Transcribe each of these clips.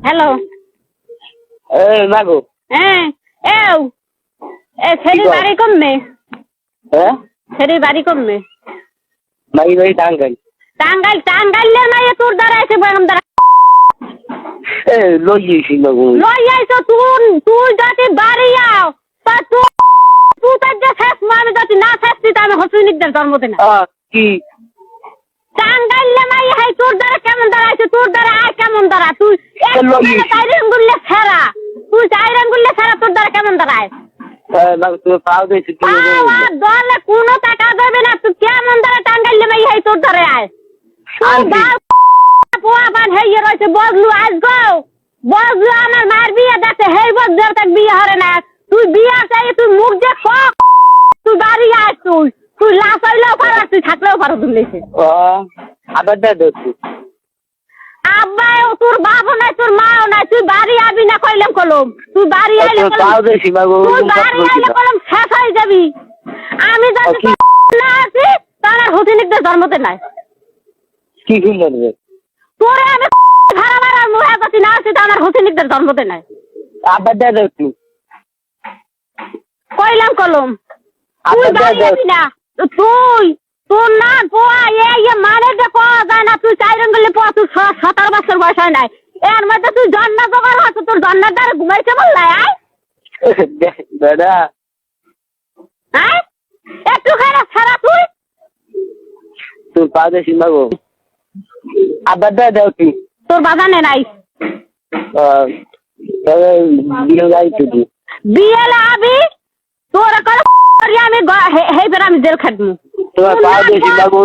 Hello. মাগো। হ্যাঁ এও এ ছেড়ে বাড়ি কমবে। হ্যাঁ ছেড়ে বাড়ি কমবে। মাই বাড়ি টাঙ্গাইল। টাঙ্গাইলের নাই তোর দ্বারা এসে বরং দ্বারা লই যাইছি মাগো। লই আইছো তুই যদি বাড়ি আও তা তুই তার যে শেষ আমি যদি না শেষছি তা আমি হসুনিকদের জন্ম দেনা। কি টাঙ্গাইলে নাই হাই তোর দ্বারা কেমন দ্বারা আইছে তোর দ্বারা আয় কেমন দ্বারা তুই চাইরেন গুললে ছাড়া তুই চাইরেন গুললে ছাড়া তোর দ্বারা কেমন দ্বারা আয় তুমি পাও দিয়েছি দলে কোনো টাকা দেবে না তুই কেমন দ্বারা টাঙ্গাইলে নাই হাই তোর দ্বারা আয় পোয়া বান হেয়ে রয়েছে বদলু আজ গো বদলু আমার মার বিয়ে দেখে হেই বদলু তাক বিয়ে হরে না তুই বিয়ে চাই তুই মুখ যে তুই বাড়ি আয় তুই লাশ হইলেও পারো তুই থাকলেও পারো দুলেছে আবার দেখছি আব্বাও তোর বাবা নাই তোর মাও নাই তুই বাড়ি আবি না কইলাম কলম তুই বাড়ি আইলে তুই বাড়ি আইলে কলম শেষ হয়ে যাবি আমি যদি না আছি তাহলে হুতিনিকদের জন্মতে নাই কি করবে তোরে আমি ভাড়া ভাড়া মুহে যদি না আছি তাহলে হুতিনিকদের জন্মতে নাই আবার দেখছি কইলাম কলম তুই বাড়ি আবি না তুই তোর না পোয়া এ মানে দেখো যায় না তুই চাইরেন গেলে পোয়া তুই 17 বছর বয়স হয় নাই এর মধ্যে তুই জন্ম জোগাড় হচ্ছে তোর জন্মের দ্বারা ঘুমাইছে বললাই দাদা হ্যাঁ একটু খারাপ ছাড়া তুই পা দেছি মাগো আবার দেখছি তোর বাজানে নাই বিয়ে যাইছি বিয়ে লাবি তোর করে আমি হেই বের আমি জেল খাটবো তোমার পা দেছি মাগো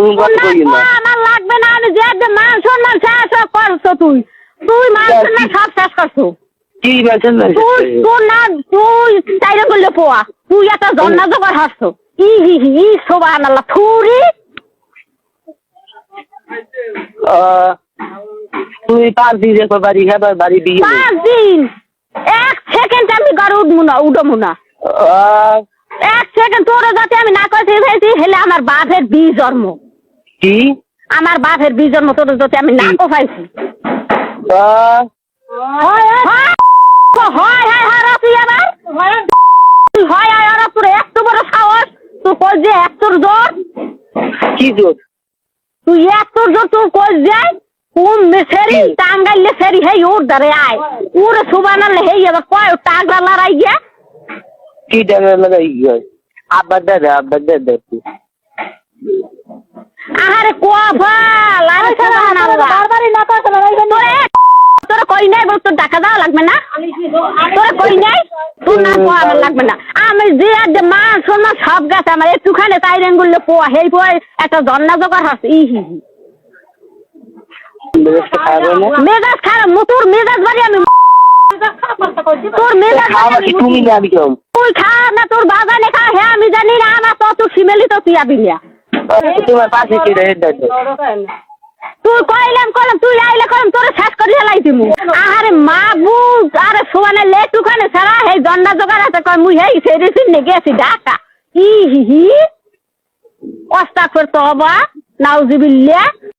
আমার লাগবে না আমি যে মান সম্মান শেষ করছো তুই মান সম্মান সব শেষ করছো কি বলছেন না তোর না তুই চাইরে বললে পোয়া তুই একটা জন্না জোগাড় হাসছ ই সুবহানাল্লাহ থুরি তুই 5 দিন একবার বাড়ি খাবার বাড়ি দিয়ে 5 দিন 1 সেকেন্ড আমি ঘরে উঠবো না 1 সেকেন্ড তোর যাতে আমি না করতে ফেলছি হেলে আমার বাপের জন্ম কি আমার বাপের জন্ম তোর যাতে আমি না কোফাইছি তোর এত বড় সাহস তুই কই যে এতর জোর কি জোর তুই এতর জোর তুই কই যায় কোন মেসেরি টাঙ্গাইলে সেরি হেই ওর ধরে আয় ওরে সুবহানাল্লাহ হেই এবার কয় টাগরা লড়াই গিয়া কি টাগরা লড়াই গিয়া আবার দেখছি আরে কোয়াফা লারে সুবহানাল্লাহ বারবারই না কথা তোর কই নাই বল তোর টাকা দাও লাগবে না তোর কই নাই তোর না কোয়া আমার লাগবে না আমি যে মান সম্মান সব গেছে আমার একটুখানে তাইরেন বললে পোয়া হেই পোয়া একটা জন্না জোগাড় আছে মেজাজ খারাপ তোর মেজাজ বাড়ি আমি তোর মেজাজ তুমি না আমি কেমন তুই খা না তোর বাগানে খা হ্যাঁ আমি জানি না আমার তত শিমেলি তো তুই আবি না তোমার পাশে কি রে তুই কইলাম তুই আইলে কলম তোরে শেষ করিয়া লাইছি মু আরে মাবু আরে সোয়ানে লেটুখানে ছাড়া হেই জন্না জোগাড় আছে কই মুই হেই সেরিসিন নে গেছি ঢাকা হি অস্তাগফির তওবা নাউজুবিল্লাহ